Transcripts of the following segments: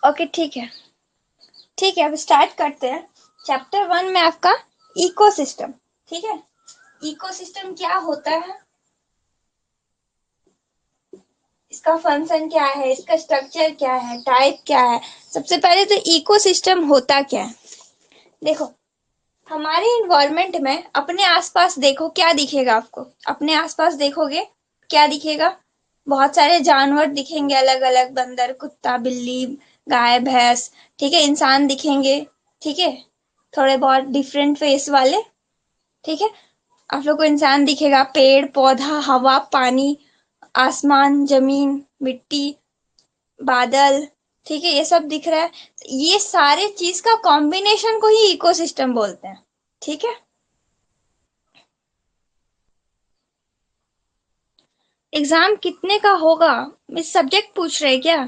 Okay ठीक है, अब स्टार्ट करते हैं। चैप्टर 1 में आपका इकोसिस्टम। ठीक है, इकोसिस्टम क्या होता है, इसका फंक्शन क्या है, इसका स्ट्रक्चर क्या है, टाइप क्या है। सबसे पहले तो इकोसिस्टम होता क्या है। देखो, हमारे इन्वायरमेंट में अपने आसपास देखो क्या दिखेगा आपको। अपने आसपास देखोगे क्या दिखेगा, बहुत सारे जानवर दिखेंगे, अलग अलग, बंदर, कुत्ता, बिल्ली, गाय, भैंस। ठीक है, इंसान दिखेंगे। ठीक है, थोड़े बहुत डिफरेंट फेस वाले। ठीक है, आप लोग को इंसान दिखेगा, पेड़ पौधा, हवा, पानी, आसमान, जमीन, मिट्टी, बादल। ठीक है, ये सब दिख रहा है। ये सारे चीज का कॉम्बिनेशन को ही इकोसिस्टम बोलते हैं। ठीक है, एग्जाम कितने का होगा, इस सब्जेक्ट पूछ रहे क्या?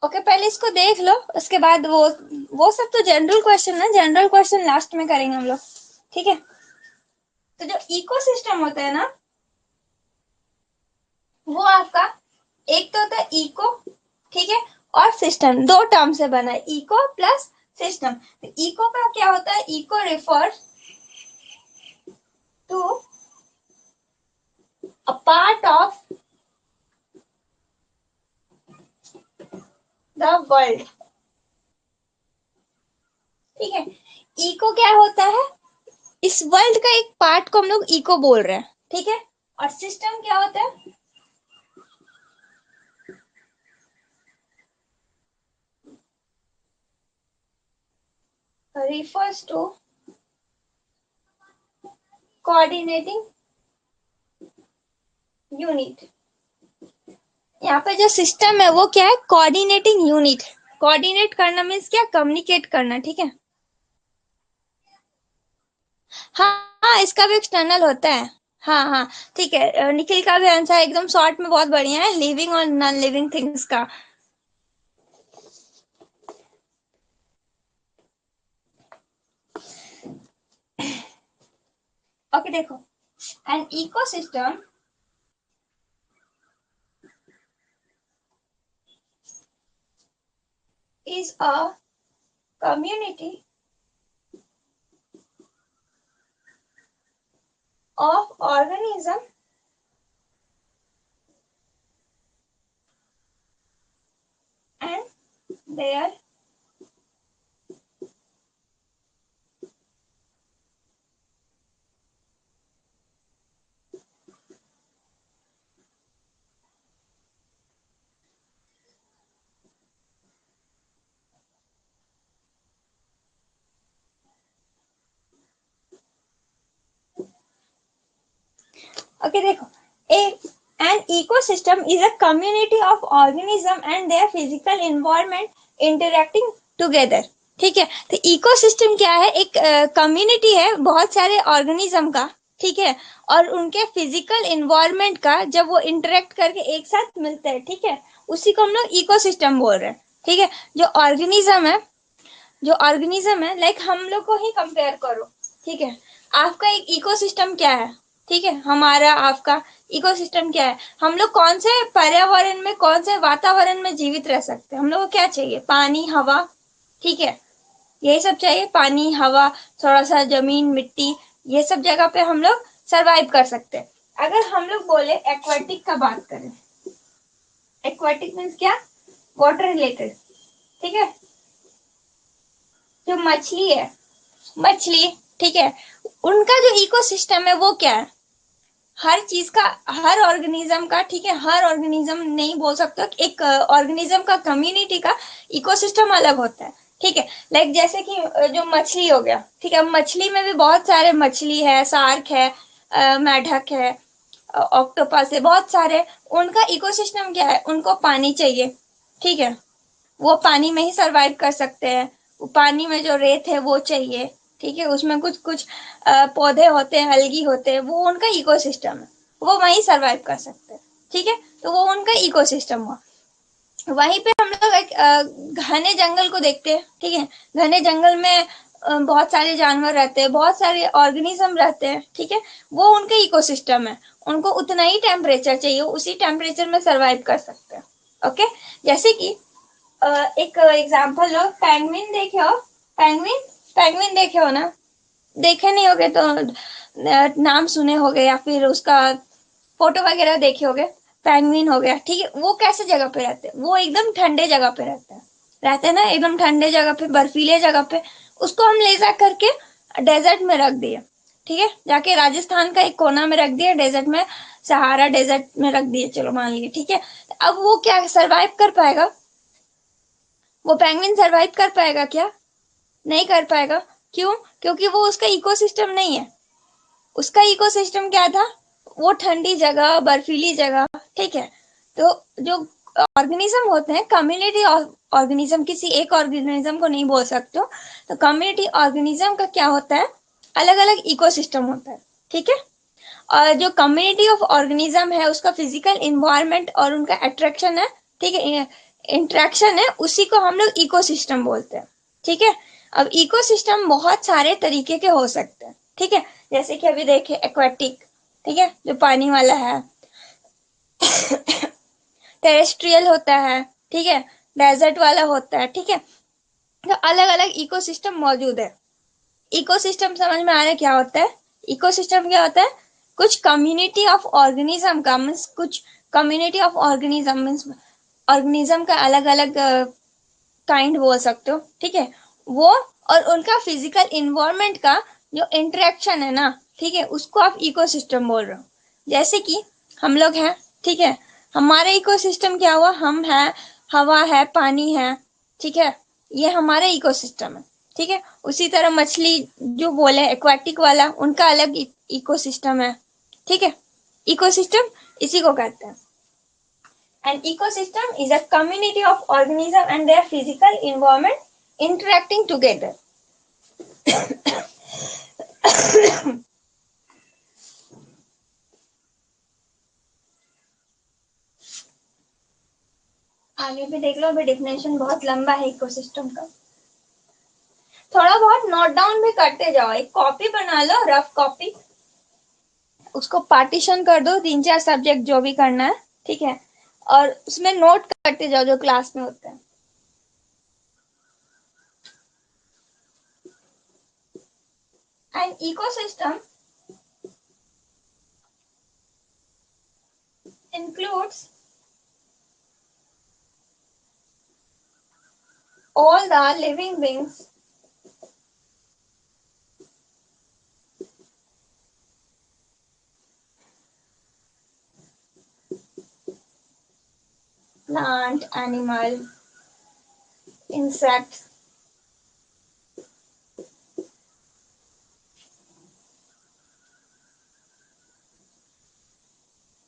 ओके, पहले इसको देख लो, उसके बाद वो सब तो जनरल क्वेश्चन ना, जनरल क्वेश्चन लास्ट में करेंगे हम लोग। ठीक है, तो जो इकोसिस्टम होता है ना, वो आपका एक तो होता है इको, ठीक है, और सिस्टम, दो टर्म से बना है, इको प्लस सिस्टम। तो इको का क्या होता है, eco refers to a part of the world. ठीक है, इको क्या होता है, इस वर्ल्ड का एक पार्ट को हम लोग इको बोल रहे हैं। ठीक है, और सिस्टम क्या होता है, refers to coordinating यूनिट। यहाँ पे जो सिस्टम है वो क्या है, कोऑर्डिनेटिंग यूनिट। कोऑर्डिनेट करना मीन्स क्या, कम्युनिकेट करना। ठीक है, हाँ हाँ, इसका भी एक्सटर्नल होता है। हाँ हाँ, ठीक है, निखिल का भी आंसर एकदम शॉर्ट में बहुत बढ़िया है, लिविंग और नॉन लिविंग थिंग्स का। ओके देखो, an ecosystem is a community of organism and their okay देखो, एक an ecosystem is a community of organism and their physical environment interacting together। ठीक है, तो इकोसिस्टम क्या है, एक कम्युनिटी है बहुत सारे ऑर्गेनिज्म का। ठीक है, और उनके फिजिकल इन्वायरमेंट का जब वो इंटरेक्ट करके एक साथ मिलते हैं, ठीक है, उसी को हम लोग इकोसिस्टम बोल रहे हैं। ठीक है, जो ऑर्गेनिज्म है, जो ऑर्गेनिज्म है, लाइक हम लोग को ही कंपेयर करो। ठीक है, आपका एक इकोसिस्टम क्या है, ठीक है, हमारा आपका इकोसिस्टम क्या है, हम लोग कौन से पर्यावरण में, कौन से वातावरण में जीवित रह सकते हैं। हम लोग को क्या चाहिए, पानी, हवा। ठीक है, यही सब चाहिए, पानी, हवा, थोड़ा सा जमीन, मिट्टी, ये सब जगह पे हम लोग सरवाइव कर सकते हैं। अगर हम लोग बोले एक्वाटिक का बात करें, एक्वाटिक मीन्स क्या, वाटर रिलेटेड। ठीक है, जो मछली है, मछली, ठीक है, उनका जो इकोसिस्टम है वो क्या है, हर चीज का, हर ऑर्गेनिज्म का, ठीक है, हर ऑर्गेनिज्म नहीं बोल सकते, एक ऑर्गेनिज्म का, कम्युनिटी का इकोसिस्टम अलग होता है। ठीक है, लाइक जैसे कि जो मछली हो गया, ठीक है, मछली में भी बहुत सारे मछली है, शार्क है, मेढक है, ऑक्टोपस है, बहुत सारे। उनका इकोसिस्टम क्या है, उनको पानी चाहिए। ठीक है, वो पानी में ही सरवाइव कर सकते हैं, वो पानी में जो रेत है वो चाहिए। ठीक है, उसमें कुछ कुछ पौधे होते हैं, अलगी होते हैं, वो उनका इकोसिस्टम है, वो वहीं सरवाइव कर सकते हैं। ठीक है, तो वो उनका इकोसिस्टम हुआ। वहीं पे हम लोग एक घने जंगल को देखते हैं। ठीक है, घने जंगल में बहुत सारे जानवर रहते हैं, बहुत सारे ऑर्गेनिज्म रहते हैं, ठीक है, वो उनके इकोसिस्टम है। उनको उतना ही टेम्परेचर चाहिए, उसी टेम्परेचर में सरवाइव कर सकते हैं। ओके, जैसे कि एक एग्जांपल लो, पेंगुइन देखे हो? पेंगुइन, पेंगुइन देखे हो ना? देखे नहीं होगे तो नाम सुने होगे या फिर उसका फोटो वगैरह देखे होगे। पेंगुइन हो गया, ठीक है, वो कैसे जगह पे रहते हैं? वो एकदम ठंडे जगह पे रहते हैं ना, एकदम ठंडे जगह पे, बर्फीले जगह पे। उसको हम ले जा करके डेजर्ट में रख दिए, ठीक है, जाके राजस्थान का एक कोना में रख दिया, डेजर्ट में, सहारा डेजर्ट में रख दिए, चलो मान लीजिए, ठीक है। अब वो क्या सरवाइव कर पाएगा? वो पेंगुइन सरवाइव कर पाएगा क्या? नहीं कर पाएगा। क्यों? क्योंकि वो उसका इकोसिस्टम नहीं है। उसका इकोसिस्टम क्या था? वो ठंडी जगह, बर्फीली जगह, ठीक है। तो जो ऑर्गेनिज्म होते हैं, कम्युनिटी ऑर्गेनिज्म, किसी एक ऑर्गेनिज्म को नहीं बोल सकते हो, तो कम्युनिटी ऑर्गेनिज्म का क्या होता है? अलग अलग इकोसिस्टम होता है, ठीक है। और जो कम्युनिटी ऑफ ऑर्गेनिज्म है, उसका फिजिकल इन्वायरमेंट और उनका अट्रैक्शन है, ठीक है, इंट्रैक्शन है, उसी को हम लोग इकोसिस्टम बोलते हैं, ठीक है। अब इकोसिस्टम बहुत सारे तरीके के हो सकते हैं, ठीक है। जैसे कि अभी देखे एक्वेटिक, ठीक है, जो पानी वाला है, टेरेस्ट्रियल होता है, ठीक है, डेजर्ट वाला होता है, ठीक है। तो अलग अलग इकोसिस्टम मौजूद है। इकोसिस्टम समझ में आ रहा है क्या होता है? इकोसिस्टम क्या होता है? कुछ कम्युनिटी ऑफ ऑर्गेनिज्म का मीन्स, कुछ community of organism means organism का अलग अलग काइंड बोल सकते हो, ठीक है, वो, और उनका फिजिकल इन्वायरमेंट का जो इंटरेक्शन है ना, ठीक है, उसको आप इकोसिस्टम बोल रहे हो। जैसे कि हम लोग हैं, ठीक है, हमारे इकोसिस्टम क्या हुआ? हम हैं, हवा है, पानी है, ठीक है, ये हमारा इकोसिस्टम है, ठीक है। उसी तरह मछली जो बोले एक्वाटिक वाला, उनका अलग इकोसिस्टम है, ठीक है। इकोसिस्टम इसी को कहते हैं। An ecosystem is a community of organisms and their physical environment interacting together. आगे भी देख लो, अभी डिफिनेशन बहुत लंबा है इकोसिस्टम का। थोड़ा बहुत नोट डाउन भी करते जाओ, एक कॉपी बना लो, रफ कॉपी, उसको पार्टीशन कर दो, 3-4 सब्जेक्ट जो भी करना है, ठीक है, और उसमें नोट करते जाओ जो क्लास में होता है। An ecosystem includes all the living beings, plant, animal, insects,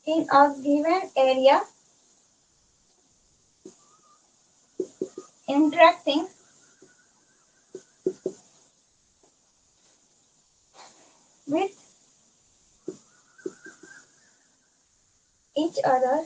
in a given area interacting with each other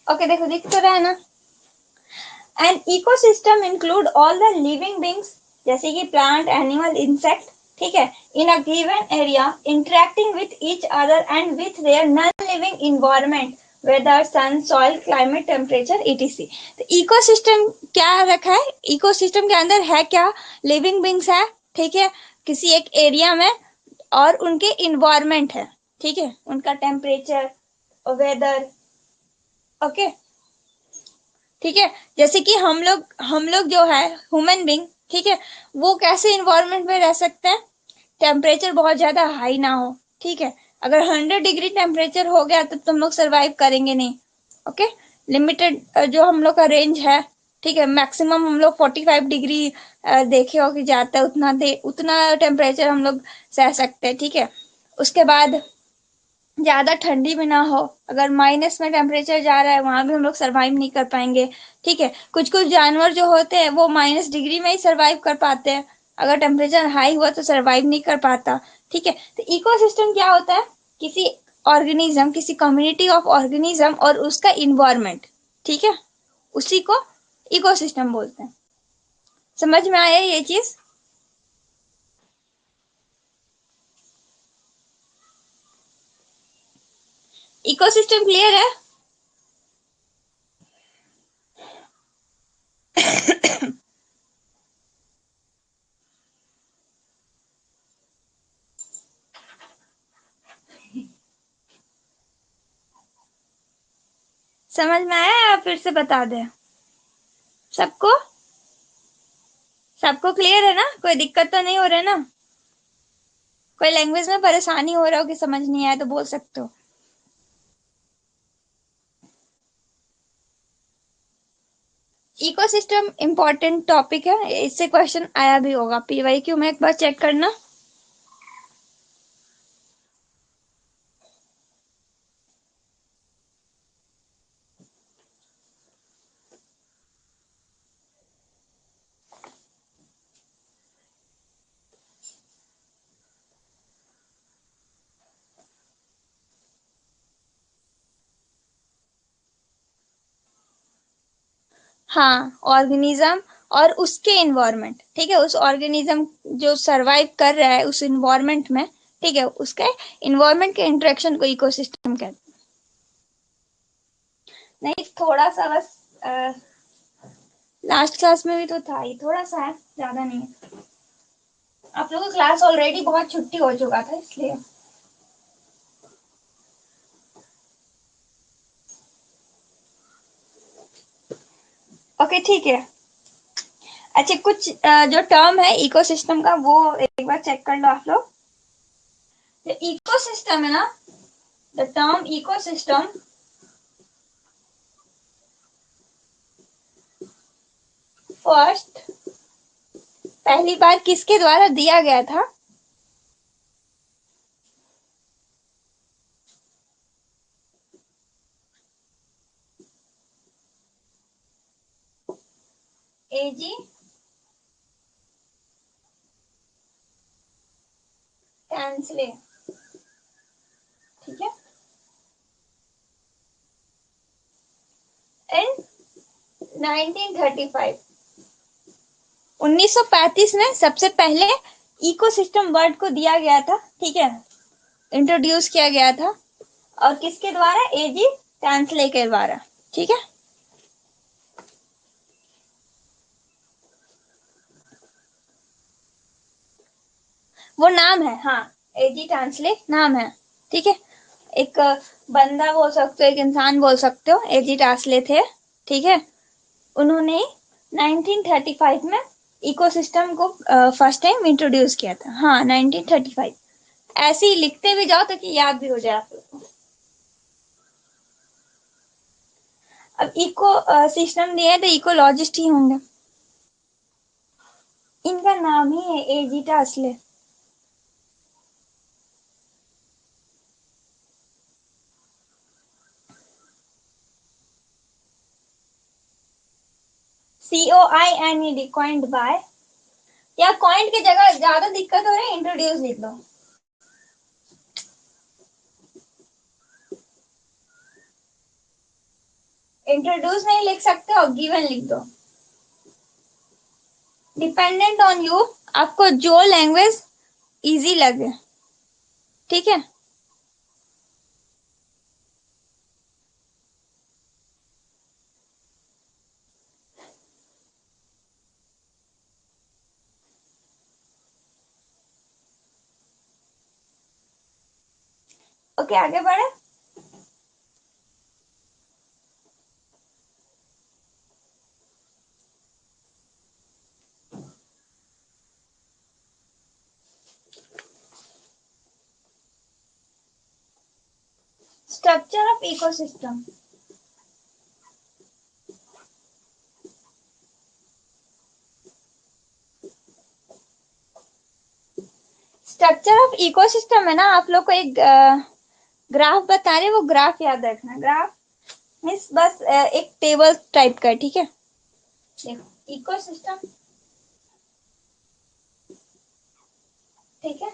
okay देखो, दिख तो रहा है ना? An ecosystem include all the living beings, जैसे कि प्लांट, एनिमल, इंसेक्ट, ठीक है, in a given area interacting with each other and with their non living environment, weather, sun, soil, climate, temperature, etc। तो इकोसिस्टम क्या रखा है? Ecosystem के अंदर है क्या? लिविंग बींग्स है, ठीक है, किसी एक एरिया में, और उनके इन्वायरमेंट है, ठीक है, उनका टेम्परेचर, वेदर। ओके, ठीक है। जैसे कि हम लोग जो है ह्यूमन बींग, ठीक है, वो कैसे इन्वायरमेंट में रह सकते हैं, टेम्परेचर बहुत ज्यादा हाई ना हो, ठीक है। अगर 100 डिग्री टेम्परेचर हो गया तो तुम लोग सरवाइव करेंगे नहीं। ओके, लिमिटेड जो हम लोग का रेंज है, ठीक है, मैक्सिमम हम लोग 45 डिग्री देखे हो कि जाता है, उतना टेम्परेचर हम लोग सह सकते हैं, ठीक है। उसके बाद ज्यादा ठंडी भी ना हो, अगर माइनस में टेम्परेचर जा रहा है वहां भी हम लोग सरवाइव नहीं कर पाएंगे, ठीक है। कुछ कुछ जानवर जो होते हैं वो -डिग्री में ही सरवाइव कर पाते हैं, अगर टेम्परेचर हाई हुआ तो सरवाइव नहीं कर पाता, ठीक है। तो इकोसिस्टम क्या होता है, किसी ऑर्गेनिज्म, किसी कम्युनिटी ऑफ ऑर्गेनिज्म और उसका इन्वायरमेंट, ठीक है, उसी को इकोसिस्टम बोलते हैं। समझ में आया ये चीज? इकोसिस्टम क्लियर है? समझ में आया या फिर से बता दे सबको? सबको क्लियर है ना? कोई दिक्कत तो नहीं हो रहा है ना? कोई लैंग्वेज में परेशानी हो रहा हो कि समझ नहीं आया तो बोल सकते हो। इकोसिस्टम इंपॉर्टेंट टॉपिक है, इससे क्वेश्चन आया भी होगा पीवाईक्यू में, एक बार चेक करना। हाँ, ऑर्गेनिज्म और उसके इन्वायरमेंट, ठीक है, उस ऑर्गेनिज्म जो सरवाइव कर रहा है उस इन्वायरमेंट में, ठीक है, उसके इन्वायरमेंट के इंटरेक्शन को इकोसिस्टम कहते हैं। नहीं, थोड़ा सा बस लास्ट क्लास में भी तो था ही, थोड़ा सा है, ज्यादा नहीं है। आप लोगों का क्लास ऑलरेडी बहुत छुट्टी हो चुका था इसलिए। ओके, ठीक है। अच्छा, कुछ जो टर्म है इकोसिस्टम का वो एक बार चेक कर लो आप लोग। जो इकोसिस्टम है ना, द टर्म इकोसिस्टम फर्स्ट पहली बार किसके द्वारा दिया गया था? एजी कैंसले, ठीक है, इन 1935, 1935 में सबसे पहले इकोसिस्टम वर्ड को दिया गया था, ठीक है, इंट्रोड्यूस किया गया था। और किसके द्वारा? एजी कैंसले के द्वारा, ठीक है। वो नाम है, हाँ, एजी ट्रांसलेट नाम है, ठीक है। एक बंदा बोल सकते हो, एक इंसान बोल सकते हो, एजी ट्रांसलेट थे, ठीक है। उन्होंने 1935 में इकोसिस्टम को फर्स्ट टाइम इंट्रोड्यूस किया था, हाँ, 1935। ऐसे ही लिखते भी जाओ ताकि याद भी हो जाए आप लोग को। अब इको सिस्टम दिए तो इकोलॉजिस्ट ही होंगे। इनका नाम ही है एजी ट्रांसलेट। COINED, कॉइंड बाय, या कॉइंड की जगह ज्यादा दिक्कत हो रही है, इंट्रोड्यूस लिख दो। इंट्रोड्यूस नहीं लिख सकते हो, गिवन लिख दो। डिपेंडेंट ऑन यू, आपको जो लैंग्वेज इजी लगे, ठीक है। ओके, आगे बढ़े। Structure of ecosystem. Structure of ecosystem है ना, आप लोग को एक ग्राफ बता रहे, वो ग्राफ याद रखना। ग्राफ मीन्स बस एक टेबल टाइप का, ठीक है। देखो इकोसिस्टम, ठीक है।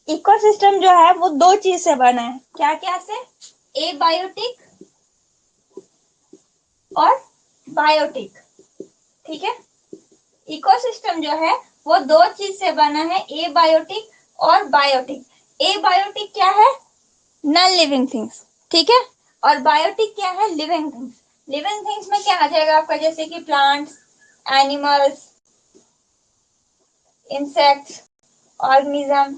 इकोसिस्टम जो है वो दो चीज से बना है, क्या क्या से, एबायोटिक और बायोटिक, ठीक है। इकोसिस्टम जो है वो दो चीज से बना है, एबायोटिक और बायोटिक। एबायोटिक क्या है, नॉन लिविंग थिंग्स, ठीक है। और बायोटिक क्या है, लिविंग थिंग्स। लिविंग थिंग्स में क्या आ जाएगा आपका, जैसे कि प्लांट्स, एनिमल्स, इंसेक्ट्स, ऑर्गेनिज्म,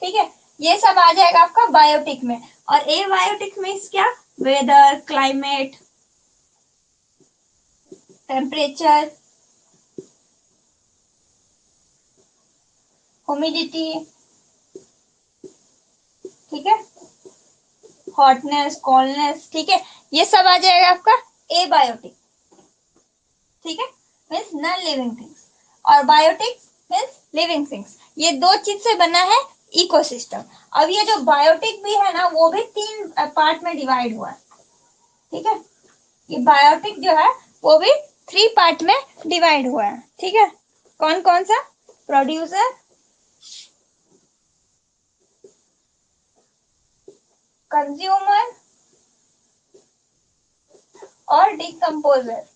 ठीक है। ये सब आ जाएगा आपका बायोटिक में। और एबायोटिक में क्या, वेदर, क्लाइमेट, टेम्परेचर, ह्यूमिडिटी, ठीक है, हॉटनेस, कोल्डनेस, ठीक है। ये सब आ जाएगा आपका एबायोटिक, ठीक है, मीन्स नॉन लिविंग थिंग्स। और बायोटिक मीन्स लिविंग थिंग्स। ये दो चीज से बना है इकोसिस्टम। अब ये जो बायोटिक भी है ना, वो भी तीन पार्ट में डिवाइड हुआ है, ठीक है। ये बायोटिक जो है वो भी थ्री पार्ट में डिवाइड हुआ है, ठीक है। कौन कौन सा, प्रोड्यूसर, कंज्यूमर और डिकम्पोजर,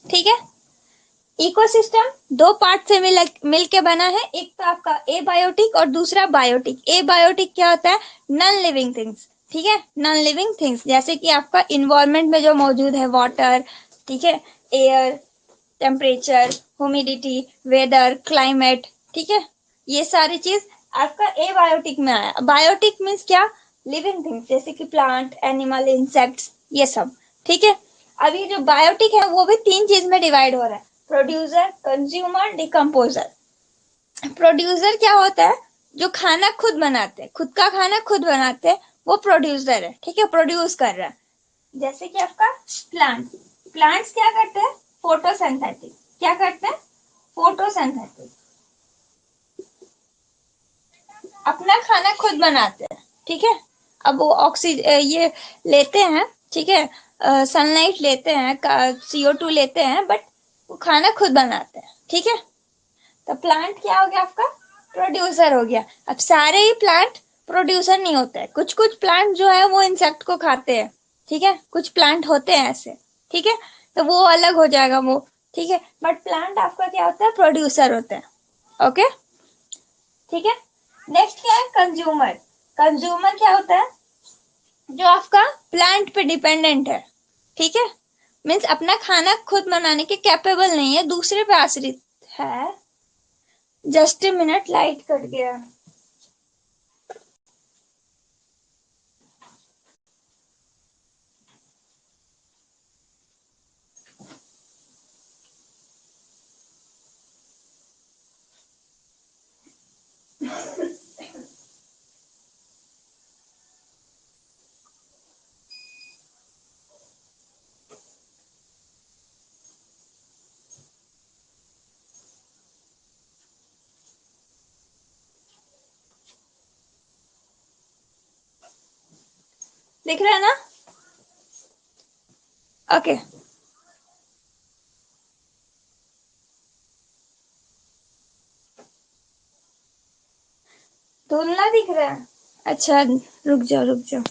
ठीक है। इकोसिस्टम दो पार्ट से मिल के बना है, एक तो आपका एबायोटिक और दूसरा बायोटिक। एबायोटिक क्या होता है, नॉन लिविंग थिंग्स, ठीक है। नॉन लिविंग थिंग्स जैसे कि आपका इन्वायरमेंट में जो मौजूद है, वाटर, ठीक है, air, temperature, humidity, weather, climate, ठीक है। ये सारी चीज आपका एबायोटिक में आया। बायोटिक मीन्स क्या, लिविंग थिंग्स जैसे कि प्लांट, एनिमल, इंसेक्ट्स, ये सब, ठीक है। अब ये जो बायोटिक है वो भी तीन चीज में डिवाइड हो रहा है, प्रोड्यूसर, कंज्यूमर, डिकम्पोजर। प्रोड्यूसर क्या होता है, जो खाना खुद बनाते हैं, खुद का खाना खुद बनाते हैं, वो प्रोड्यूसर है, ठीक है, प्रोड्यूस कर रहा है। जैसे कि आपका प्लांट, प्लांट्स क्या करते हैं, फोटोसिंथेटिक, क्या करते हैं, फोटोसिंथेटिक, अपना खाना खुद बनाते हैं, ठीक है। अब वो ऑक्सीजन ये लेते हैं, ठीक है, सनलाइट लेते हैं, CO2 लेते हैं, बट वो खाना खुद बनाते हैं, ठीक है। तो प्लांट क्या हो गया आपका, प्रोड्यूसर हो गया। अब सारे ही प्लांट प्रोड्यूसर नहीं होते हैं, कुछ कुछ प्लांट जो है वो इंसेक्ट को खाते हैं, ठीक है, कुछ प्लांट होते हैं ऐसे, ठीक है। तो वो अलग हो जाएगा वो, ठीक है। बट प्लांट आपका क्या होता है, प्रोड्यूसर होता है, ओके, ठीक है। नेक्स्ट क्या है, कंज्यूमर। कंज्यूमर क्या होता है, जो आपका प्लांट पे डिपेंडेंट है, ठीक है, मीन्स अपना खाना खुद बनाने के कैपेबल नहीं है, दूसरे पे आश्रित है। Just a minute, light cut गया। दिख रहा है ना, ओके। धुंधला दिख रहा है, अच्छा, रुक जाओ रुक जाओ,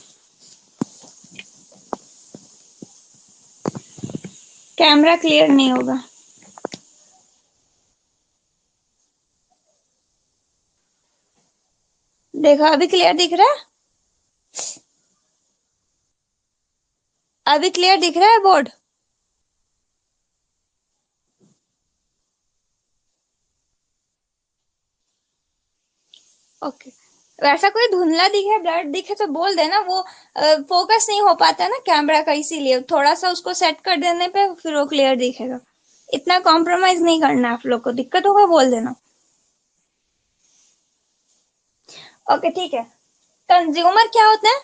कैमरा क्लियर नहीं होगा। देखो अभी क्लियर दिख रहा है, अभी क्लियर दिख रहा है बोर्ड, ओके। वैसा कोई धुंधला दिखे, ब्लड दिखे तो बोल देना, वो फोकस नहीं हो पाता ना कैमरा का, इसीलिए थोड़ा सा उसको सेट कर देने पे फिर वो क्लियर दिखेगा। इतना कॉम्प्रोमाइज नहीं करना, आप लोग को दिक्कत होगा बोल देना। ओके ठीक है। कंज्यूमर क्या होते हैं?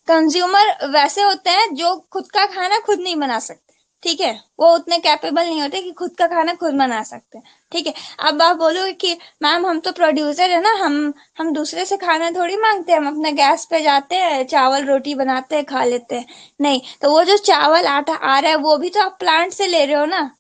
कंज्यूमर वैसे होते हैं जो खुद का खाना खुद नहीं बना सकते। ठीक है, वो उतने कैपेबल नहीं होते कि खुद का खाना खुद बना सकते। ठीक है। अब आप बोलोगे कि मैम हम तो प्रोड्यूसर है ना, हम दूसरे से खाना थोड़ी मांगते हैं, हम अपने गैस पे जाते हैं, चावल रोटी बनाते हैं, खा लेते हैं। नहीं, तो वो जो चावल आटा आ रहा है वो भी तो आप प्लांट से ले रहे हो ना,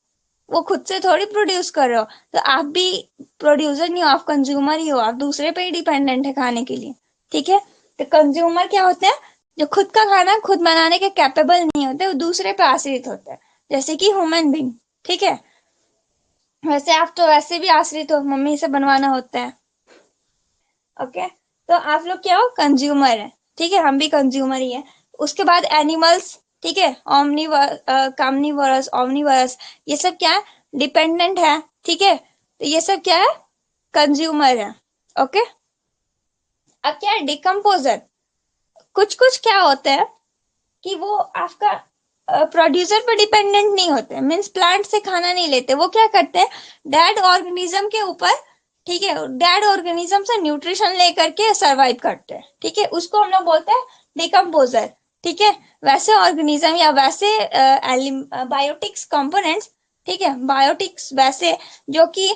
वो खुद से थोड़ी प्रोड्यूस कर रहे हो। तो आप भी प्रोड्यूसर नहीं हो, आप कंज्यूमर ही हो, आप दूसरे पे ही डिपेंडेंट है खाने के लिए। ठीक है। तो कंज्यूमर क्या होते हैं? जो खुद का खाना खुद बनाने के कैपेबल नहीं होते, वो दूसरे पे आश्रित होते हैं, जैसे कि ह्यूमन बींग। ठीक है। वैसे आप तो वैसे भी आश्रित हो, मम्मी से बनवाना होता है। ओके। तो आप लोग क्या हो? कंज्यूमर है। ठीक है, हम भी कंज्यूमर ही है। उसके बाद एनिमल्स। ठीक है, ऑमनीवर कार्निवोरस, ऑमनीवरस, ये सब क्या है? डिपेंडेंट है। ठीक है, तो ये सब क्या है? कंज्यूमर है। ओके। अब क्या है? डिकम्पोजर। कुछ कुछ क्या होते हैं कि वो आपका प्रोड्यूसर पर डिपेंडेंट नहीं होते, मीन्स प्लांट से खाना नहीं लेते। वो क्या करते हैं? डेड ऑर्गेनिज्म के ऊपर, ठीक है, डेड ऑर्गेनिज्म से न्यूट्रिशन लेकर के सरवाइव करते हैं। ठीक है, उसको हम लोग बोलते हैं डिकम्पोजर। ठीक है। वैसे ऑर्गेनिज्म या वैसे बायोटिक्स कंपोनेंट्स, ठीक है, बायोटिक्स वैसे जो कि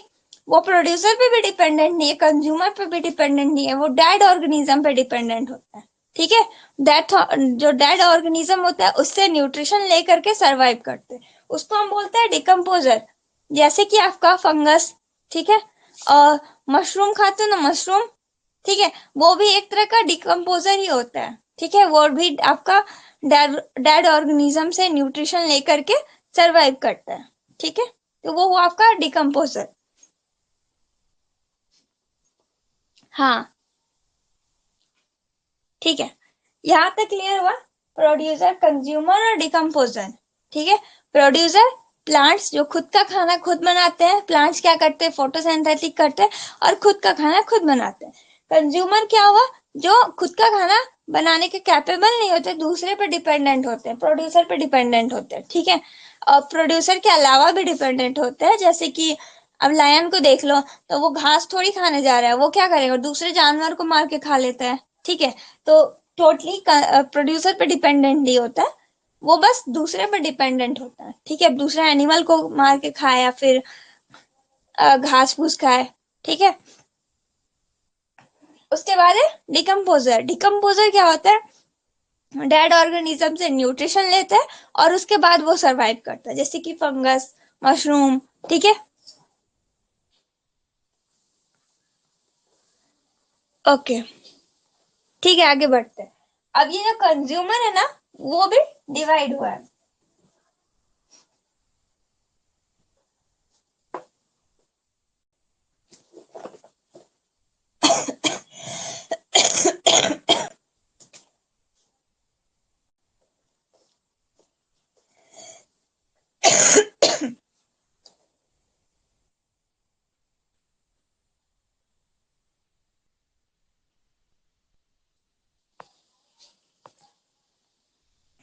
वो प्रोड्यूसर पे भी डिपेंडेंट नहीं है, कंज्यूमर पे भी डिपेंडेंट नहीं है, वो डेड ऑर्गेनिज्म पे डिपेंडेंट होता है। ठीक है। डेथ, जो डेड ऑर्गेनिज्म होता है उससे न्यूट्रिशन लेकर के सरवाइव करते हैं, उसको हम बोलते हैं डिकम्पोजर। जैसे कि आपका फंगस। ठीक है। और मशरूम खाते हो ना, मशरूम, ठीक है, वो भी एक तरह का डिकम्पोजर ही होता है। ठीक है, वो भी आपका डेड डेड ऑर्गेनिज्म से न्यूट्रिशन लेकर के सरवाइव करता है। ठीक है, तो वो हुआ आपका डिकम्पोजर। हाँ, ठीक है, यहाँ तक क्लियर हुआ। प्रोड्यूसर, कंज्यूमर और डिकम्पोजर। ठीक है। प्रोड्यूसर प्लांट्स जो खुद का खाना खुद बनाते हैं, प्लांट्स क्या करते हैं? फोटोसिंथेटिक करते हैं और खुद का खाना खुद बनाते हैं। कंज्यूमर क्या हुआ? जो खुद का खाना बनाने के कैपेबल नहीं होते, दूसरे पर डिपेंडेंट होते हैं, प्रोड्यूसर पर डिपेंडेंट होते हैं। ठीक है। और प्रोड्यूसर के अलावा भी डिपेंडेंट होते हैं, जैसे कि अब लायन को देख लो, तो वो घास थोड़ी खाने जा रहा है, वो क्या करेगा? दूसरे जानवर को मार के खा लेता है। ठीक है। तो टोटली प्रोड्यूसर पे डिपेंडेंट नहीं होता है, वो बस दूसरे पे डिपेंडेंट होता है। ठीक है, दूसरा एनिमल को मार के खाए या फिर घास फूस खाए। ठीक है। उसके बाद है डिकम्पोजर। डिकम्पोजर क्या होता है? डेड ऑर्गेनिज्म से न्यूट्रिशन लेता है और उसके बाद वो सरवाइव करता है, जैसे कि फंगस, मशरूम। ठीक है। ओके, ठीक है, आगे बढ़ते हैं। अब ये जो कंज्यूमर है ना, वो भी डिवाइड हुआ है।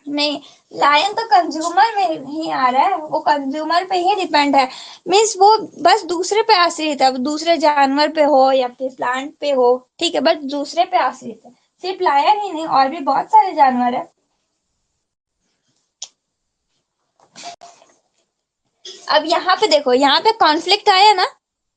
नहीं, लायन तो कंज्यूमर में ही आ रहा है, वो कंज्यूमर पे ही डिपेंड है। मीन्स वो बस दूसरे पे आश्रित है, दूसरे जानवर पे हो या फिर प्लांट पे हो। ठीक है, बस दूसरे पे आश्रित है। सिर्फ लायन ही नहीं, और भी बहुत सारे जानवर है। अब यहाँ पे देखो, यहाँ पे कॉन्फ्लिक्ट आया ना,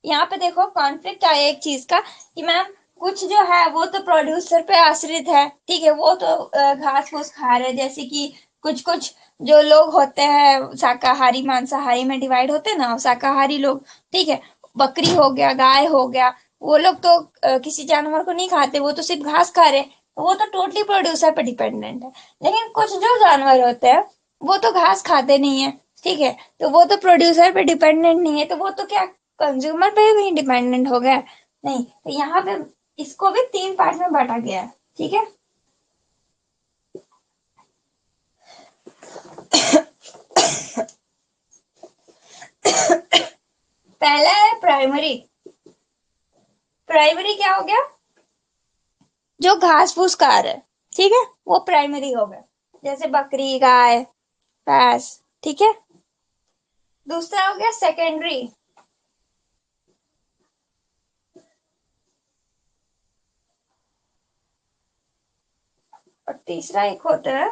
यहाँ पे देखो कॉन्फ्लिक्ट आया एक चीज का कि मैम कुछ जो है वो तो प्रोड्यूसर पे आश्रित है। ठीक है, वो तो घास फूस खा रहे हैं, जैसे कि कुछ कुछ जो लोग होते हैं शाकाहारी मांसाहारी में डिवाइड होते हैं ना, शाकाहारी लोग। ठीक है, बकरी हो गया, गाय हो गया, वो लोग तो किसी जानवर को नहीं खाते, वो तो सिर्फ घास खा रहे हैं, वो तो टोटली प्रोड्यूसर पे डिपेंडेंट है। लेकिन कुछ जो जानवर होते हैं वो तो घास खाते नहीं है। ठीक है, तो वो तो प्रोड्यूसर पे डिपेंडेंट नहीं है, तो वो तो क्या कंज्यूमर पे भी डिपेंडेंट हो गया? नहीं, तो यहाँ पे इसको भी तीन पार्ट में बांटा गया है। ठीक है। पहला है प्राइमरी। प्राइमरी क्या हो गया? जो घास फूस खा रहे हैं, ठीक है, वो प्राइमरी हो गए, जैसे बकरी, गाय, भैंस, ठीक है। दूसरा हो गया सेकेंडरी। और तीसरा एक होता है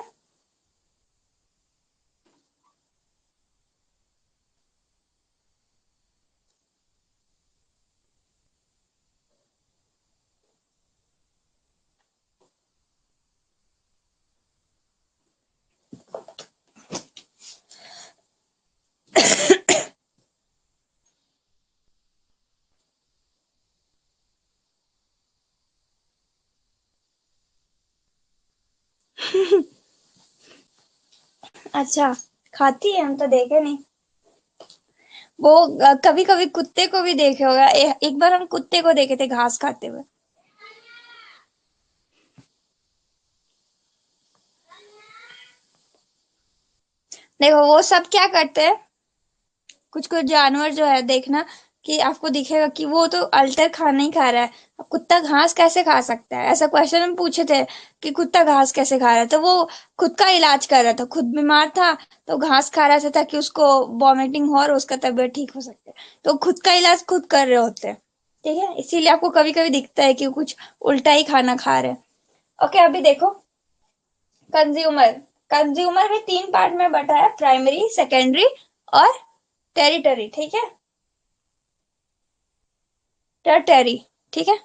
अच्छा, खाती है, हम तो देखे नहीं। वो कभी कभी कुत्ते को भी देखे होगा, एक बार हम कुत्ते को देखे थे घास खाते हुए। देखो वो सब क्या करते हैं, कुछ कुछ जानवर जो है देखना, कि आपको दिखेगा कि वो तो अल्टर खाना ही खा रहा है। अब कुत्ता घास कैसे खा सकता है, ऐसा क्वेश्चन हम पूछे थे कि कुत्ता घास कैसे खा रहा है, तो वो खुद का इलाज कर रहा था, खुद बीमार था, तो घास खा रहा था ताकि उसको वॉमिटिंग हो और उसका तबीयत ठीक हो सके। तो खुद का इलाज खुद कर रहे होते हैं, ठीक है, इसीलिए आपको कभी कभी दिखता है कि कुछ उल्टा ही खाना खा रहे हैं। ओके, अभी देखो कंज्यूमर। कंज्यूमर भी तीन पार्ट में बटा है, प्राइमरी, सेकेंडरी और टेरिटरी, ठीक है, टर्टरी, ठीक है।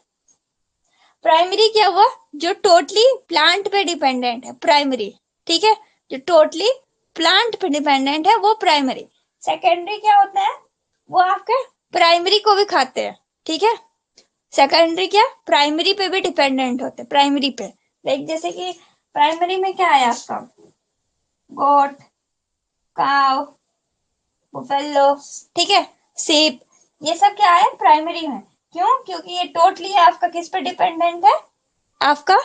प्राइमरी क्या हुआ, जो टोटली प्लांट पे डिपेंडेंट है, प्राइमरी, ठीक है, जो टोटली प्लांट पे डिपेंडेंट है वो प्राइमरी। सेकेंडरी क्या होता है, वो आपके प्राइमरी को भी खाते हैं, ठीक है। सेकेंडरी क्या, प्राइमरी पे भी डिपेंडेंट होते हैं, प्राइमरी पे, लाइक जैसे कि प्राइमरी में क्या है आपका, गोट, काव, बुफेलो, ठीक है, सीप, ये सब क्या है प्राइमरी में। क्यों, क्योंकि ये टोटली आपका किस पे डिपेंडेंट है, आपका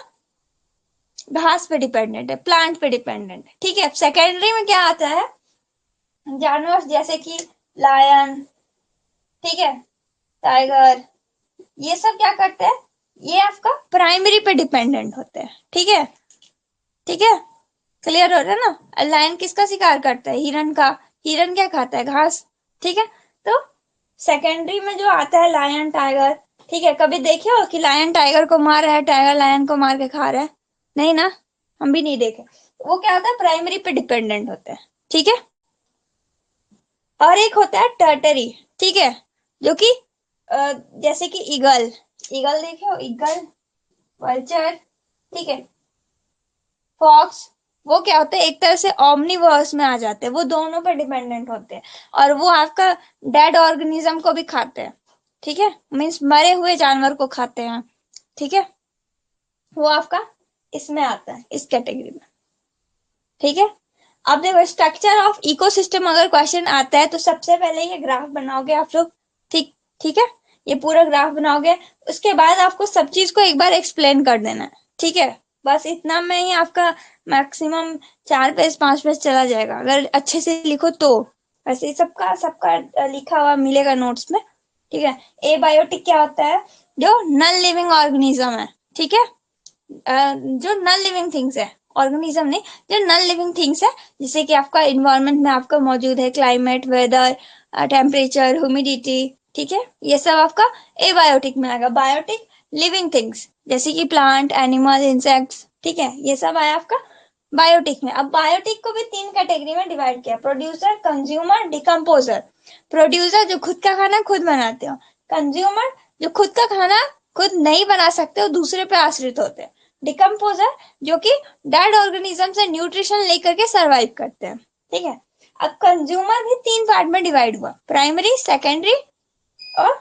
घास पे डिपेंडेंट है, प्लांट पे डिपेंडेंट है, ठीक है। सेकेंडरी में क्या आता है, जानवर जैसे कि लायन, ठीक है, टाइगर, ये सब क्या करते हैं, ये आपका प्राइमरी पे डिपेंडेंट होते हैं, ठीक है, ठीक है, क्लियर हो रहा है ना। लायन किसका शिकार करता है, हिरन का। हिरन क्या खाता है, घास, ठीक है। तो सेकेंडरी में जो आता है लायन, टाइगर, ठीक है, कभी देखे हो कि लायन टाइगर को मार रहा है, टाइगर लायन को मार के खा रहा है, नहीं ना, हम भी नहीं देखे। वो क्या होता है, प्राइमरी पे डिपेंडेंट होता है, ठीक है। और एक होता है टर्टरी, ठीक है, जो कि जैसे कि ईगल, ईगल देखे हो, ईगल, वल्चर, ठीक है, फॉक्स, वो क्या होते हैं, एक तरह से ओमनीवर्स में आ जाते हैं, वो दोनों पर डिपेंडेंट होते हैं। और वो आपका डेड ऑर्गेनिज्म को भी खाते हैं, ठीक है, मीन्स मरे हुए जानवर को खाते हैं, ठीक है, वो आपका इसमें आता है, इस कैटेगरी में, ठीक है। अब देखो स्ट्रक्चर ऑफ इकोसिस्टम अगर क्वेश्चन आता है तो सबसे पहले ये ग्राफ बनाओगे आप लोग, ठीक, ठीक है, ये पूरा ग्राफ बनाओगे, उसके बाद आपको सब चीज को एक बार एक्सप्लेन कर देना है, ठीक है। बस इतना में ही आपका मैक्सिमम 4 पेज 5 पेज चला जाएगा, अगर अच्छे से लिखो तो। वैसे सबका सबका लिखा हुआ मिलेगा नोट्स में, ठीक है। ए बायोटिक क्या होता है, जो नॉन लिविंग ऑर्गेनिज्म है, ठीक है, जो नॉन लिविंग थिंग्स है, ऑर्गेनिज्म नहीं, जो नॉन लिविंग थिंग्स है, जैसे कि आपका इन्वायरमेंट में आपका मौजूद है, क्लाइमेट, वेदर, टेम्परेचर, ह्यूमिडिटी, ठीक है, ये सब आपका एबायोटिक में आएगा। बायोटिक लिविंग थिंग्स जैसे कि प्लांट, एनिमल, इंसेक्ट्स, ठीक है, ये सब आया आपका बायोटिक में। अब बायोटिक को भी तीन कैटेगरी में डिवाइड किया, प्रोड्यूसर, कंज्यूमर, डिकम्पोजर। प्रोड्यूसर जो खुद का खाना खुद बनाते हो, कंज्यूमर जो खुद का खाना खुद नहीं बना सकते हो, दूसरे पे आश्रित होते हैं, डिकम्पोजर जो कि डेड ऑर्गेनिज्म से न्यूट्रिशन लेकर के सरवाइव करते हैं, ठीक है। अब कंज्यूमर भी तीन पार्ट में डिवाइड हुआ, प्राइमरी, सेकेंडरी और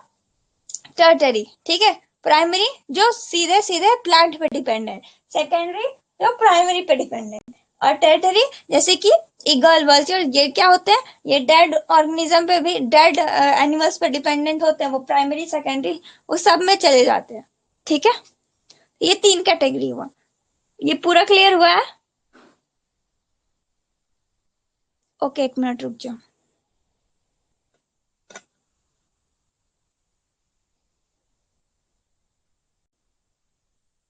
टर्टरी, ठीक है। प्राइमरी जो सीधे सीधे प्लांट पे डिपेंडेंट, सेकेंडरी जो प्राइमरी पे डिपेंडेंट, और टर्टरी जैसे कि ईगल, वल्चर, ये क्या होते हैं, ये डेड ऑर्गेनिज्म पे भी, डेड एनिमल्स पे डिपेंडेंट होते हैं, वो प्राइमरी, सेकेंडरी, वो सब में चले जाते हैं, ठीक है। ये तीन कैटेगरी हुआ, ये पूरा क्लियर हुआ है। ओके, एक मिनट रुक जाओ।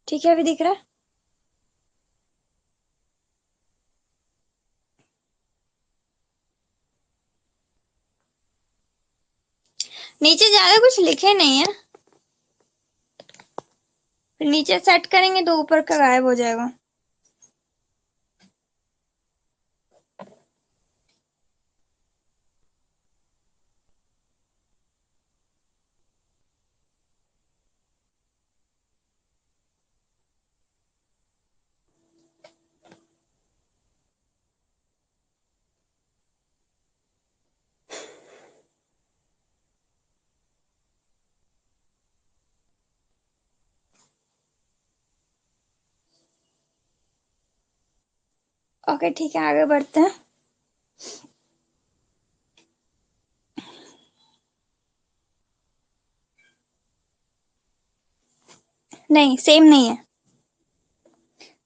ठीक है, अभी दिख रहा है? नीचे ज्यादा कुछ लिखे नहीं है, फिर नीचे सेट करेंगे तो ऊपर का गायब हो जाएगा। ओके ठीक है, आगे बढ़ते हैं। नहीं, सेम नहीं है,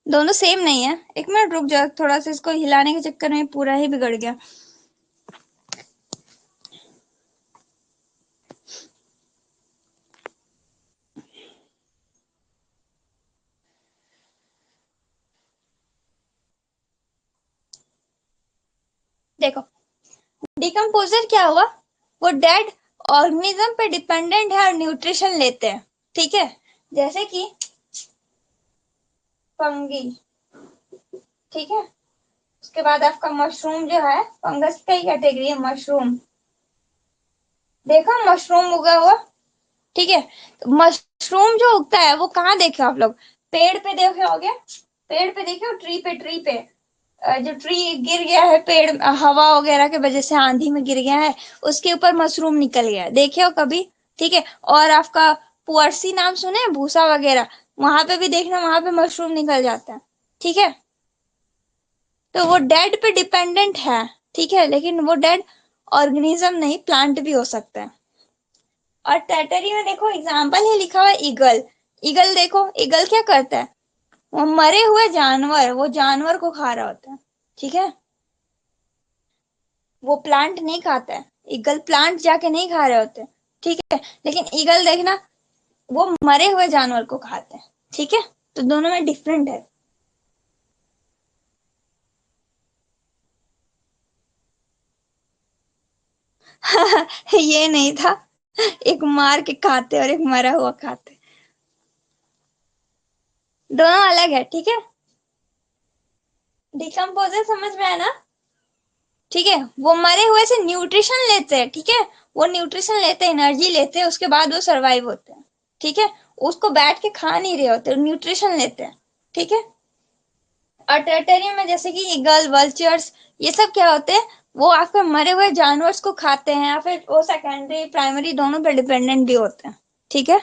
दोनों सेम नहीं है। एक मिनट रुक जाओ, थोड़ा सा इसको हिलाने के चक्कर में पूरा ही बिगड़ गया। देखो, डिकम्पोजर क्या हुआ, वो डेड ऑर्गेनिज्म पे डिपेंडेंट है और न्यूट्रिशन लेते हैं। ठीक है, जैसे कि फंगी। ठीक है, उसके बाद आपका मशरूम जो है, फंगस का ही कैटेगरी है मशरूम। देखा मशरूम उगा हुआ? ठीक है, तो मशरूम जो उगता है वो कहाँ देखे आप लोग? पेड़ पे देखे होगे, पेड़ पे देखे हो, ट्री पे जो ट्री गिर गया है, पेड़ हवा वगैरह के वजह से आंधी में गिर गया है, उसके ऊपर मशरूम निकल गया है, देखे हो कभी? ठीक है, और आपका पुअर्सी नाम सुने, भूसा वगैरह, वहां पे भी देखना, वहां पे मशरूम निकल जाता है। ठीक है, तो वो डेड पे डिपेंडेंट है। ठीक है, लेकिन वो डेड ऑर्गेनिज्म नहीं, प्लांट भी हो सकता है। और टैटरी में देखो एग्जाम्पल है लिखा हुआ है ईगल। ईगल देखो, ईगल क्या करता है, वो मरे हुए जानवर, वो जानवर को खा रहा होता है। ठीक है, वो प्लांट नहीं खाता है, ईगल प्लांट जाके नहीं खा रहे होते। ठीक है, लेकिन ईगल देखना, वो मरे हुए जानवर को खाते हैं। ठीक है, तो दोनों में डिफरेंट है। ये नहीं था, एक मार के खाते और एक मरा हुआ खाते, दोनों अलग है। ठीक है, डिकम्पोजर समझ में आया ना? ठीक है, वो मरे हुए से न्यूट्रिशन लेते हैं। ठीक है, वो न्यूट्रिशन लेते हैं, एनर्जी लेते हैं, उसके बाद वो सरवाइव होते हैं। ठीक है, उसको बैठ के खा नहीं रहे होते, न्यूट्रिशन लेते हैं। ठीक है, और टेरिटरी में जैसे कि ईगल, वल्चर्स, ये सब क्या होते हैं, वो आपके मरे हुए जानवर को खाते हैं, या फिर वो सेकेंडरी प्राइमरी दोनों पे डिपेंडेंट भी होते हैं। ठीक है,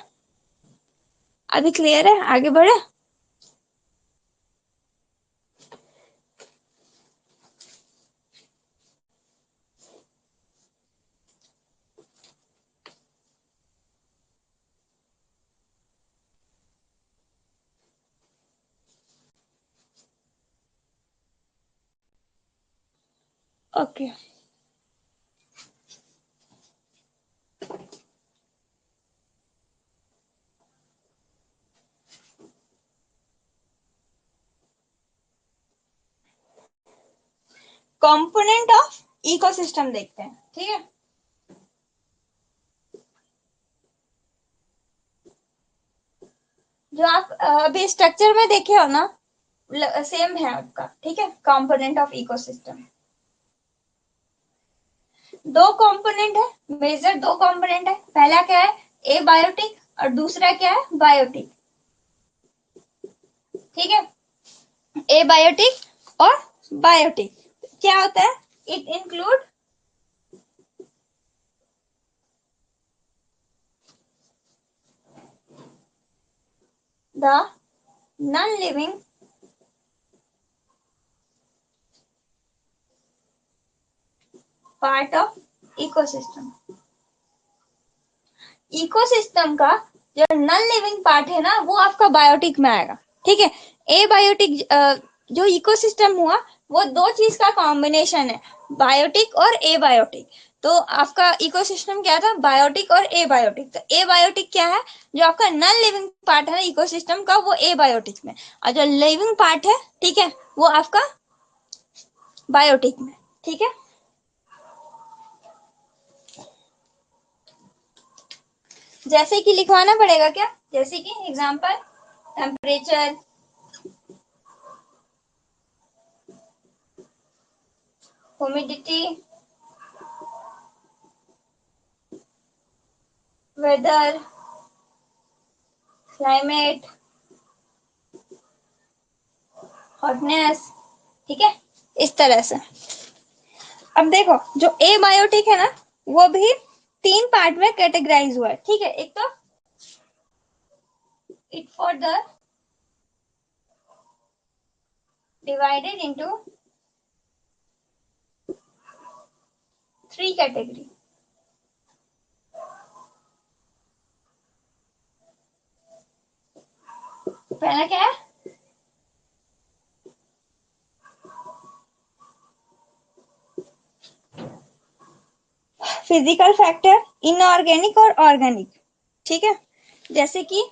अभी क्लियर है, आगे बढ़े? ओके, कंपोनेंट ऑफ इकोसिस्टम देखते हैं। ठीक है, जो आप अभी स्ट्रक्चर में देखे हो ना, सेम है आपका। ठीक है, कंपोनेंट ऑफ इकोसिस्टम, दो कंपोनेंट है, मेजर दो कंपोनेंट है। पहला क्या है, ए बायोटिक, और दूसरा क्या है, बायोटिक। ठीक है, ए बायोटिक और बायोटिक क्या होता है, it include the non living part of ecosystem. Ecosystem का जो नॉन लिविंग पार्ट है ना, वो आपका बायोटिक में आएगा। ठीक है, ए बायोटिक जो इकोसिस्टम हुआ, वो दो चीज का कॉम्बिनेशन है, बायोटिक और एबायोटिक। तो आपका इकोसिस्टम क्या था, बायोटिक और एबायोटिक। तो एबायोटिक क्या है, जो आपका नॉन लिविंग पार्ट है इकोसिस्टम का, वो एबायोटिक में, और जो लिविंग पार्ट है, ठीक है, वो आपका बायोटिक में। ठीक है, जैसे कि लिखवाना पड़ेगा क्या, जैसे कि example, temperature, humidity, weather, climate, hotness. ठीक है, इस तरह से। अब देखो, जो एबायोटिक है ना, वो भी तीन पार्ट में कैटेगराइज हुआ है। ठीक है, एक तो it for the divided into three category. पहला क्या है, फिजिकल फैक्टर, इनऑर्गेनिक और ऑर्गेनिक। ठीक है, जैसे कि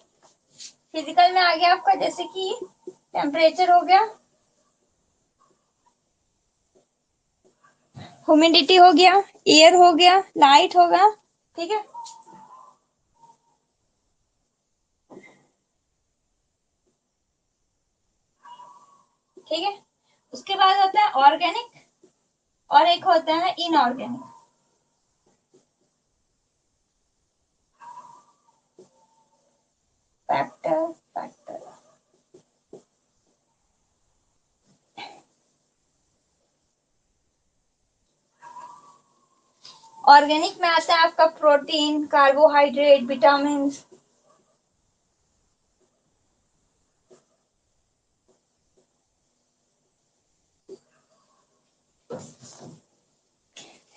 फिजिकल में आ गया आपका, जैसे कि टेम्परेचर हो गया, ह्यूमिडिटी हो गया, एयर हो गया, लाइट होगा। ठीक है, ठीक है, उसके बाद होता है ऑर्गेनिक, और एक होता है इनऑर्गेनिक। फैक्टर फैक्टर ऑर्गेनिक में आता है आपका प्रोटीन, कार्बोहाइड्रेट, विटामिन।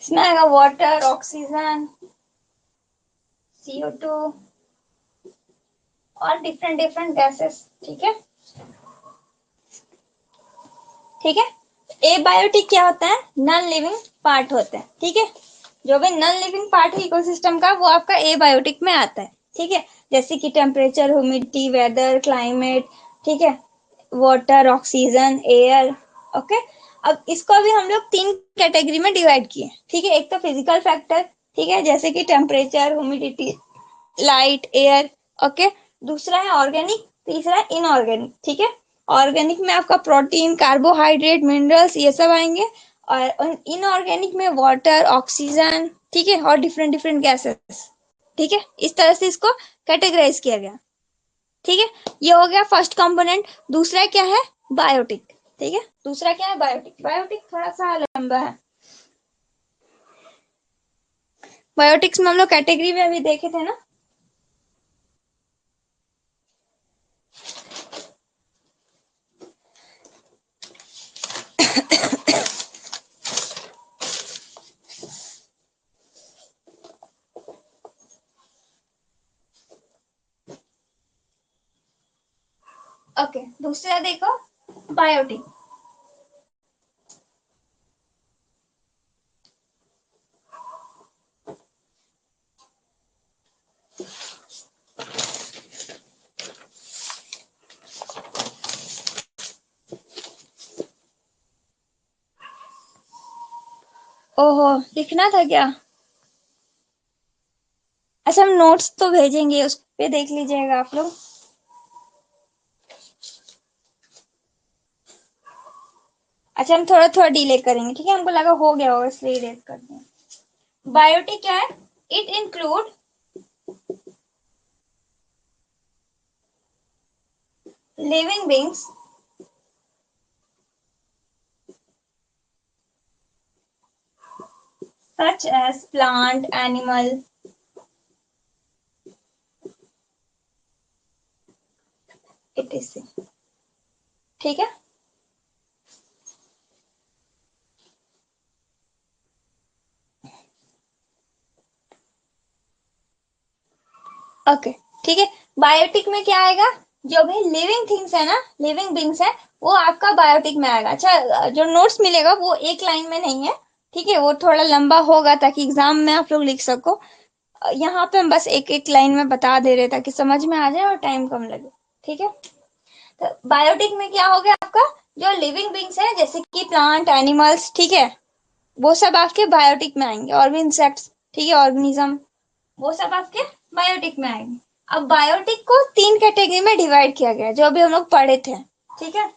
इसमें आएगा वाटर, ऑक्सीजन, CO2 और डिफरेंट डिफरेंट गैसेस। ठीक है, ठीक है। एबायोटिक क्या होता है, नॉन लिविंग पार्ट होता है। ठीक है, जो भी नॉन लिविंग पार्ट है इकोसिस्टम का, वो आपका एबायोटिक में आता है। ठीक है, जैसे कि टेम्परेचर, ह्यूमिडिटी, वेदर, क्लाइमेट। ठीक है, वाटर, ऑक्सीजन, एयर। ओके, अब इसको भी हम लोग तीन कैटेगरी में डिवाइड किए। ठीक है, एक तो फिजिकल फैक्टर, ठीक है, जैसे कि temperature, humidity, light, air. Okay, दूसरा है ऑर्गेनिक, तीसरा है इनऑर्गेनिक। ठीक है, ऑर्गेनिक में आपका प्रोटीन, कार्बोहाइड्रेट, मिनरल्स, ये सब आएंगे, और इनऑर्गेनिक में वाटर, ऑक्सीजन, ठीक है, और डिफरेंट डिफरेंट गैसेस। ठीक है, इस तरह से इसको कैटेगराइज किया गया। ठीक है, ये हो गया फर्स्ट कंपोनेंट। दूसरा क्या है, बायोटिक। ठीक है, दूसरा क्या है, बायोटिक। बायोटिक थोड़ा सा लंबा है। बायोटिक्स में हम लोग कैटेगरी में अभी देखे थे ना। ओके, दूसरा देखो, बायोटिक। ओहो, लिखना था क्या। अच्छा, हम नोट्स तो भेजेंगे, उस पे देख लीजिएगा आप लोग। अच्छा, हम थोड़ा थोड़ा डिले करेंगे, ठीक है, हमको लगा हो गया होगा इसलिए इरेज कर दिया। बायोटिक क्या है, it include living beings such as plant, animal, etc. ठीक है, ओके, ठीक है। बायोटिक में क्या आएगा, जो भी लिविंग थिंग्स है ना, लिविंग बींग्स है, वो आपका बायोटिक में आएगा। अच्छा, जो नोट्स मिलेगा वो एक लाइन में नहीं है, ठीक है, वो थोड़ा लंबा होगा ताकि एग्जाम में आप लोग लिख सको। यहाँ पे हम बस एक एक लाइन में बता दे रहे ताकि समझ में आ जाए और टाइम कम लगे, ठीक है। तो बायोटिक में क्या हो गया आपका, जो लिविंग बींग्स है जैसे कि प्लांट, एनिमल्स, ठीक है, वो सब आपके बायोटिक में आएंगे, और भी इंसेक्ट्स, ठीक है, ऑर्गेनिज्म, वो सब आपके बायोटिक में आएंगे। अब बायोटिक को तीन कैटेगरी में डिवाइड किया गया जो अभी हम लोग पढ़े थे, ठीक है।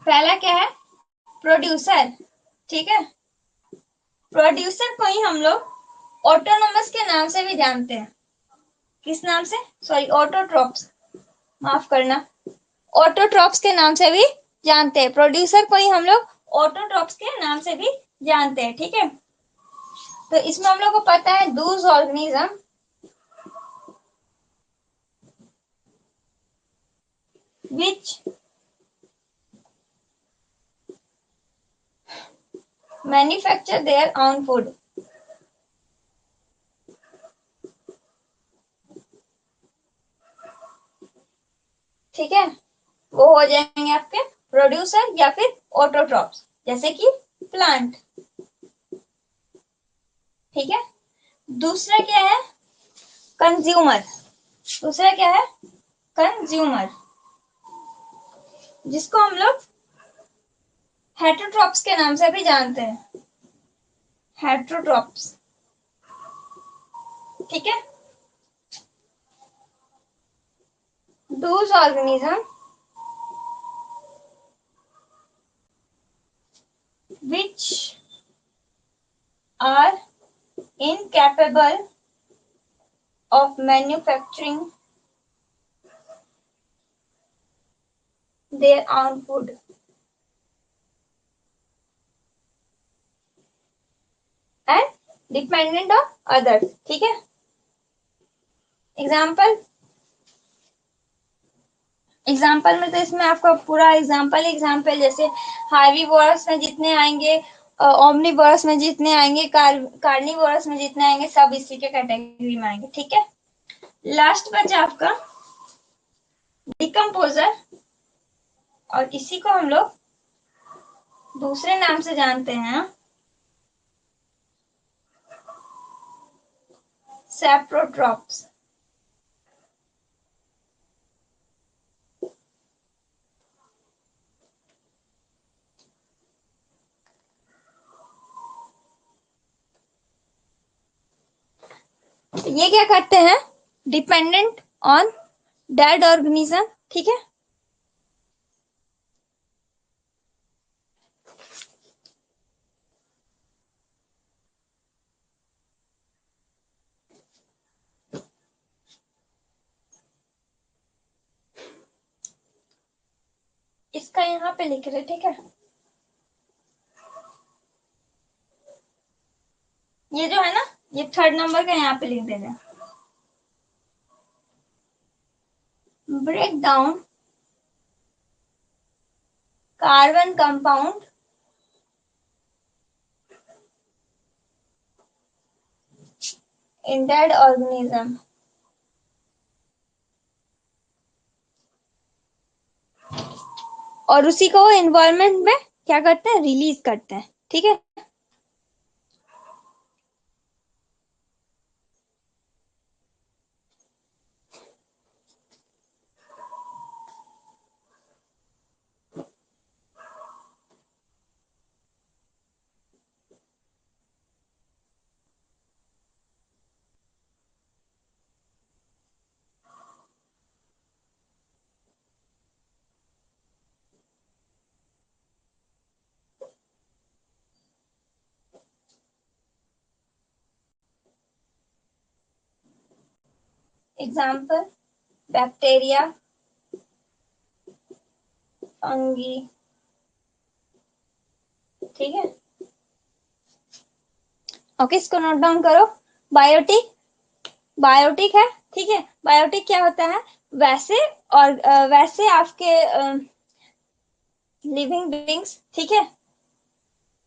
पहला क्या है, प्रोड्यूसर, ठीक है। प्रोड्यूसर को ही हम लोग ऑटोनोमस के नाम से भी जानते हैं। किस नाम से, सॉरी, ऑटोट्रॉप्स, माफ करना, ऑटोट्रॉप्स के नाम से भी जानते हैं। प्रोड्यूसर को ही हम लोग ऑटोट्रॉप्स के नाम से भी जानते हैं, ठीक है। तो इसमें हम लोग को पता है Dooj organism which manufacture their own food, ठीक है। वो हो जाएंगे आपके प्रोड्यूसर या फिर ऑटोट्रॉप्स, जैसे कि प्लांट, ठीक है। दूसरा क्या है, कंज्यूमर। दूसरा क्या है, कंज्यूमर, जिसको हम लोग हेटरोट्रॉप्स के नाम से भी जानते हैं, हेटरोट्रॉप्स, ठीक है। Those organisms which are incapable of manufacturing their own food and dependent on others, ठीक है। एग्जाम्पल, एग्जाम्पल में तो इसमें आपका पूरा एग्जाम्पल एग्जाम्पल, जैसे हार्बीवोरस में जितने आएंगे, ओमनीवोरस में जितने आएंगे, कार्निवोरस में जितने आएंगे, सब इसी के कैटेगरी में आएंगे, ठीक है। लास्ट बचा आपका डिकम्पोजर, और इसी को हम लोग दूसरे नाम से जानते हैं, सैप्रोट्रॉप्स। ये क्या करते हैं, डिपेंडेंट ऑन डेड ऑर्गेनिज्म, ठीक है। इसका यहाँ पे लिख रहे, ठीक है। ये जो है ना, ये थर्ड नंबर का यहाँ पे लिख देगा, break down carbon compound in dead organism, और उसी को वो एनवायरनमेंट में क्या करते हैं, रिलीज करते हैं, ठीक है। एग्जाम्पल, बैक्टीरिया, फंगी, ठीक है। ओके, इसको नोट डाउन करो। बायोटिक, बायोटिक है, ठीक है। बायोटिक क्या होता है, वैसे और वैसे आपके लिविंग बींग्स, ठीक है,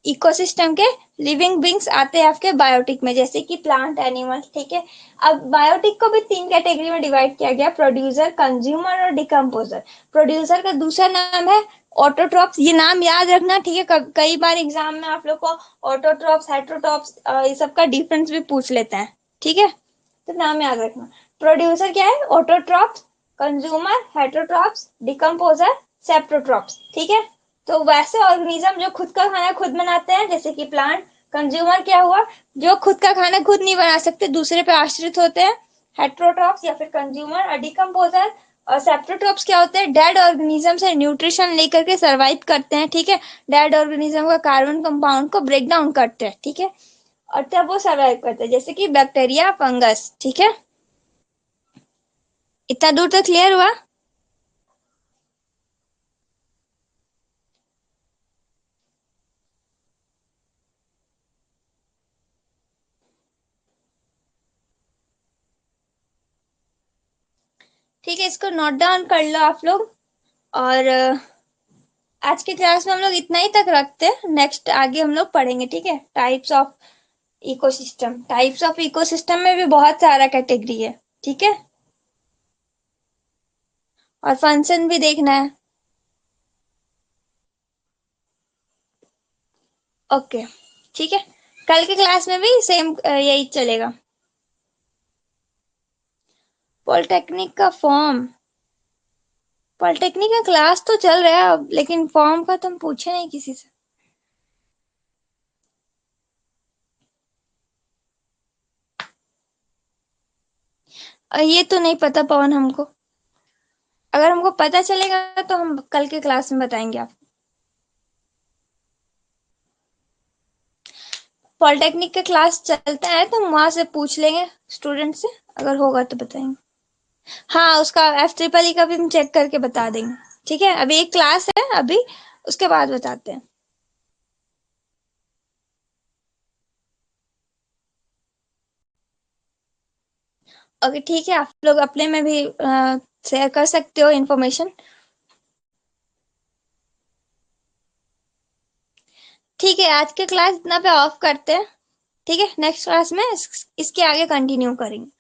इकोसिस्टम के लिविंग बींग्स आते हैं आपके बायोटिक में, जैसे कि प्लांट, एनिमल, ठीक है। अब बायोटिक को भी तीन कैटेगरी में डिवाइड किया गया, प्रोड्यूसर, कंज्यूमर और डिकम्पोजर। प्रोड्यूसर का दूसरा नाम है ऑटोट्रॉप्स, ये नाम याद रखना, ठीक है। कई बार एग्जाम में आप लोग को ऑटोट्रॉप्स, हेटरोट्रॉप्स ये सब का डिफरेंस भी पूछ लेते हैं, ठीक है, तो नाम याद रखना। प्रोड्यूसर क्या है? ऑटोट्रॉप्स, कंज्यूमर हेटरोट्रॉप्स, डिकम्पोजर सेप्टोट्रॉप्स, ठीक है। तो वैसे ऑर्गेनिज्म जो खुद का खाना खुद बनाते हैं, जैसे कि प्लांट। कंज्यूमर क्या हुआ? जो खुद का खाना खुद नहीं बना सकते, दूसरे पे आश्रित होते हैं, हेट्रोट्रॉप्स या फिर कंज्यूमर। और डिकम्पोजर और सेप्टोट्रॉप्स क्या होते हैं? डेड ऑर्गेनिज्म से न्यूट्रिशन लेकर के सर्वाइव करते हैं, ठीक है। डेड ऑर्गेनिज्म का कार्बन कंपाउंड को ब्रेक डाउन करते हैं, ठीक है, और तब वो सर्वाइव करते हैं, जैसे कि बैक्टीरिया, फंगस, ठीक है। इतना दूर तक क्लियर हुआ? ठीक है, इसको नोट डाउन कर लो आप लोग। और आज के क्लास में हम लोग इतना ही तक रखते हैं, नेक्स्ट आगे हम लोग पढ़ेंगे, ठीक है। Types of ecosystem, types of ecosystem में भी बहुत सारा कैटेगरी है, ठीक है, और फंक्शन भी देखना है। ओके, ठीक है, कल के क्लास में भी सेम यही चलेगा। पॉलिटेक्निक का फॉर्म, पॉलिटेक्निक का क्लास तो चल रहा है अब, लेकिन फॉर्म का तुम पूछे नहीं किसी से। ये तो नहीं पता पवन हमको, अगर हमको पता चलेगा तो हम कल के क्लास में बताएंगे आप। पॉलिटेक्निक का क्लास चलता है तो हम वहां से पूछ लेंगे स्टूडेंट से, अगर होगा तो बताएंगे। हाँ, उसका एफ ट्रिपल ई का भी हम चेक करके बता देंगे, ठीक है। अभी एक क्लास है अभी, उसके बाद बताते हैं। ओके, ठीक है, आप लोग अपने में भी शेयर कर सकते हो इंफॉर्मेशन। ठीक है, आज के क्लास इतना पे ऑफ करते हैं, ठीक है। नेक्स्ट क्लास में इसके आगे कंटिन्यू करेंगे।